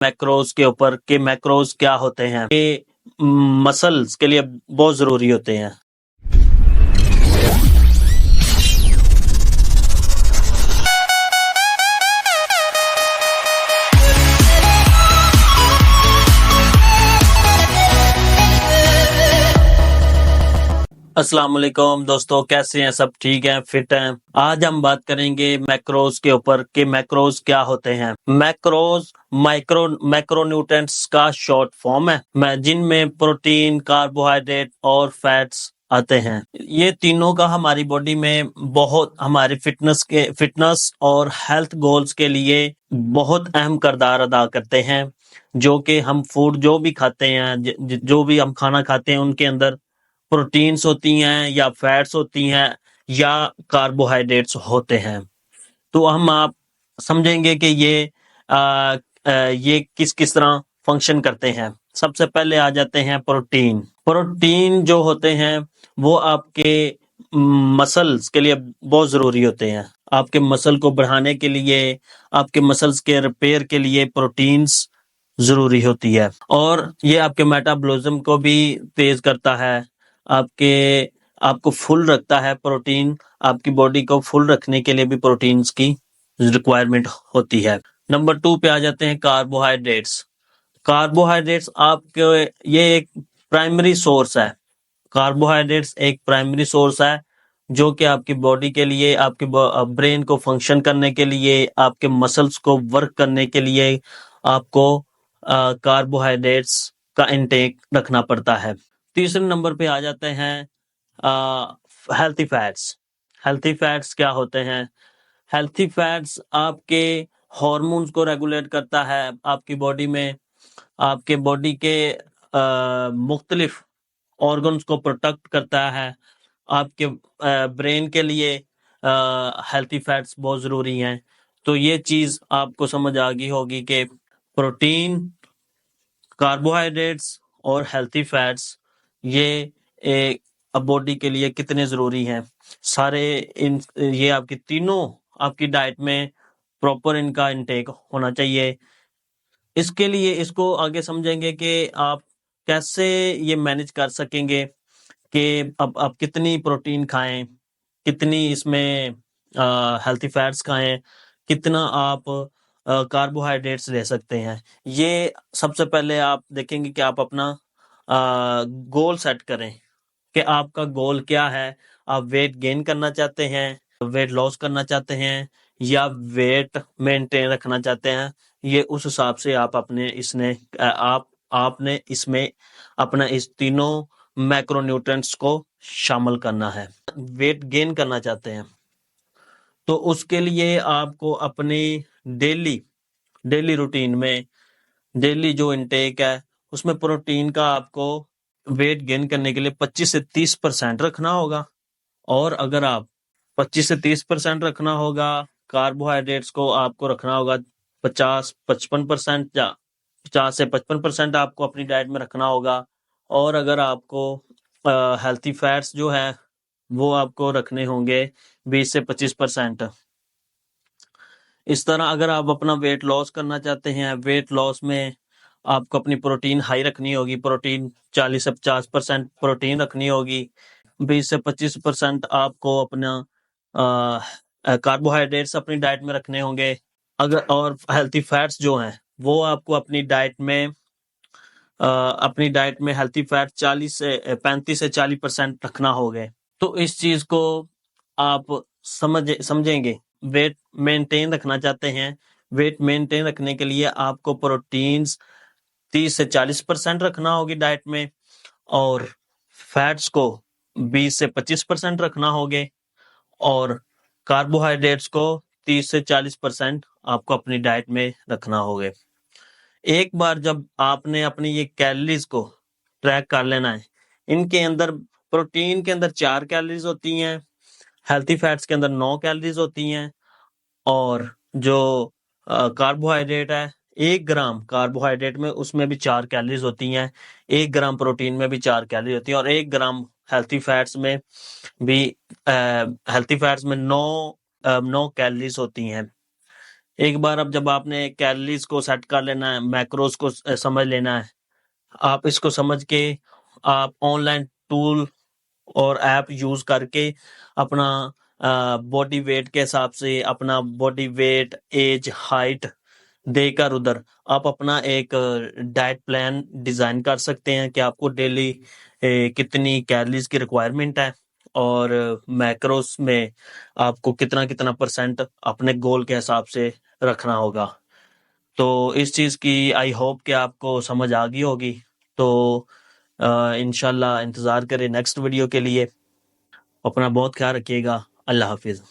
Macros के ऊपर कि मैक्रोज क्या होते हैं, ये मसल्स के लिए बहुत ज़रूरी होते हैं। अस्सलाम वालेकुम दोस्तों, कैसे हैं? सब ठीक हैं, फिट हैं? आज हम बात करेंगे मैक्रोज के ऊपर कि मैक्रोज क्या होते हैं। मैक्रोज मैक्रोन्यूट्रिएंट्स का शॉर्ट फॉर्म है जिनमें प्रोटीन, कार्बोहाइड्रेट और फैट्स आते हैं। ये तीनों का हमारी बॉडी में बहुत हमारे फिटनेस और हेल्थ गोल्स के लिए बहुत अहम किरदार अदा करते हैं। जो कि हम फूड जो भी खाते हैं, जो भी हम खाना खाते हैं, उनके अंदर प्रोटीन्स होती हैं या फैट्स होती हैं या कार्बोहाइड्रेट्स होते हैं। तो हम आप समझेंगे कि ये किस किस तरह फंक्शन करते हैं। सबसे पहले आ जाते हैं प्रोटीन। प्रोटीन जो होते हैं वो आपके मसल्स के लिए बहुत ज़रूरी होते हैं। आपके मसल को बढ़ाने के लिए, आपके मसल्स के रिपेयर के लिए प्रोटीन्स ज़रूरी होती है और ये आपके मेटाबॉलिज्म को भी तेज़ करता है। आपको फुल रखता है। प्रोटीन आपकी बॉडी को फुल रखने के लिए भी प्रोटीन्स की रिक्वायरमेंट होती है। नंबर 2 पे आ जाते हैं कार्बोहाइड्रेट्स। कार्बोहाइड्रेट्स आपके ये एक प्राइमरी सोर्स है। कार्बोहाइड्रेट्स एक प्राइमरी सोर्स है जो कि आपकी बॉडी के लिए, आपके ब्रेन को फंक्शन करने के लिए, आपके मसल्स को वर्क करने के लिए आपको कार्बोहाइड्रेट्स का इंटेक रखना पड़ता है। तीसरे नंबर पे आ जाते हैं हेल्थी फैट्स। हेल्थी फैट्स क्या होते हैं? हेल्थी फैट्स आपके हार्मोन्स को रेगुलेट करता है। आपकी बॉडी में आपके बॉडी के मुख्तलिफ ऑर्गन्स को प्रोटेक्ट करता है। आपके ब्रेन के लिए हेल्थी फैट्स बहुत ज़रूरी हैं। तो ये चीज़ आपको समझ आ गई होगी कि प्रोटीन, कार्बोहाइड्रेट्स और हेल्थी फैट्स ये एक बॉडी के लिए कितने ज़रूरी हैं। ये आपकी तीनों आपकी डाइट में प्रॉपर इनका इंटेक होना चाहिए। इसके लिए इसको आगे समझेंगे कि आप कैसे ये मैनेज कर सकेंगे कि अब आप कितनी प्रोटीन खाएं, कितनी इसमें हेल्थी फैट्स खाएं, कितना आप कार्बोहाइड्रेट्स ले सकते हैं। ये सबसे पहले आप देखेंगे कि आप अपना गोल सेट करें कि आपका गोल क्या है। आप वेट गेन करना चाहते हैं, वेट लॉस करना चाहते हैं या वेट मेंटेन रखना चाहते हैं। ये उस हिसाब से आप आपने इसमें अपना इस तीनों मैक्रोन्यूट्रिएंट्स को शामिल करना है। वेट गेन करना चाहते हैं तो उसके लिए आपको अपनी डेली रूटीन में डेली जो इंटेक है उसमें प्रोटीन का आपको वेट गेन करने के लिए 25 से 30% रखना होगा। और अगर आप 25 से 30% रखना होगा, कार्बोहाइड्रेट्स को आपको रखना होगा 50-55% या 50 से 55% आपको अपनी डाइट में रखना होगा। और अगर आपको हेल्थी फैट्स जो है वो आपको रखने होंगे 20 से 25%। इस तरह अगर आप अपना वेट लॉस करना चाहते हैं, वेट लॉस में आपको अपनी प्रोटीन हाई रखनी होगी। प्रोटीन 40 से 50% प्रोटीन रखनी होगी। 20 से 25% आपको अपना कार्बोहाइड्रेट्स अपनी डाइट में रखने होंगे। और हेल्थी फैट्स जो हैं वो आपको अपनी डाइट में हेल्थी फैट 35 से 40% रखना होगा। तो इस चीज को आप समझेंगे। वेट मेंटेन रखना चाहते हैं, वेट मेंटेन रखने के लिए आपको प्रोटीन्स 30 से 40% रखना होगी डाइट में और फैट्स को 20 से 25% रखना होगे और कार्बोहाइड्रेट्स को 30 से 40% आपको अपनी डाइट में रखना होगा। एक बार जब आपने अपनी ये कैलोरीज को ट्रैक कर लेना है, इनके अंदर प्रोटीन के अंदर 4 कैलोरीज होती हैं, हेल्थी फैट्स के अंदर 9 कैलोरीज होती हैं और जो कार्बोहाइड्रेट है 1 ग्राम कार्बोहाइड्रेट में उसमें भी 4 कैलोरीज होती हैं, 1 ग्राम प्रोटीन में भी 4 कैलोरी होती है और 1 ग्राम हेल्थी फैट्स में भी 9 कैलोरीज होती हैं। एक बार अब जब आपने कैलोरीज को सेट कर लेना है, मैक्रोस को समझ लेना है, आप इसको समझ के आप ऑनलाइन टूल और ऐप यूज करके अपना बॉडी वेट के हिसाब से अपना बॉडी वेट, एज, हाइट देकर उधर आप अपना एक डाइट प्लान डिजाइन कर सकते हैं कि आपको डेली कितनी कैलोरीज की रिक्वायरमेंट है और मैक्रोस में आपको कितना कितना परसेंट अपने गोल के हिसाब से रखना होगा। तो इस चीज़ की आई होप कि आपको समझ आ गई होगी। तो इंशाल्लाह इंतज़ार करें नेक्स्ट वीडियो के लिए। अपना बहुत ख्याल रखिएगा। अल्लाह हाफिज़।